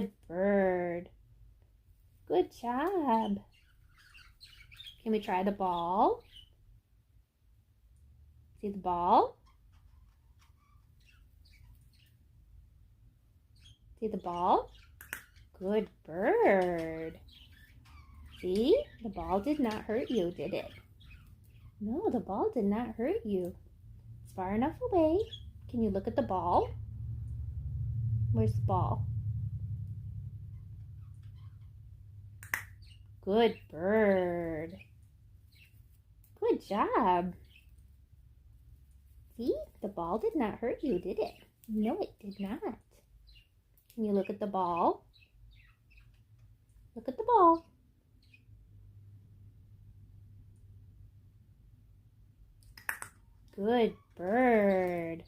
Good bird. Good job. Can we try the ball? See the ball? See the ball? Good bird. See? The ball did not hurt you, did it? No, the ball did not hurt you. It's far enough away. Can you look at the ball? Where's the ball? Good bird. Good job. See? The ball did not hurt you, did it? No, it did not. Can you look at the ball? Look at the ball. Good bird.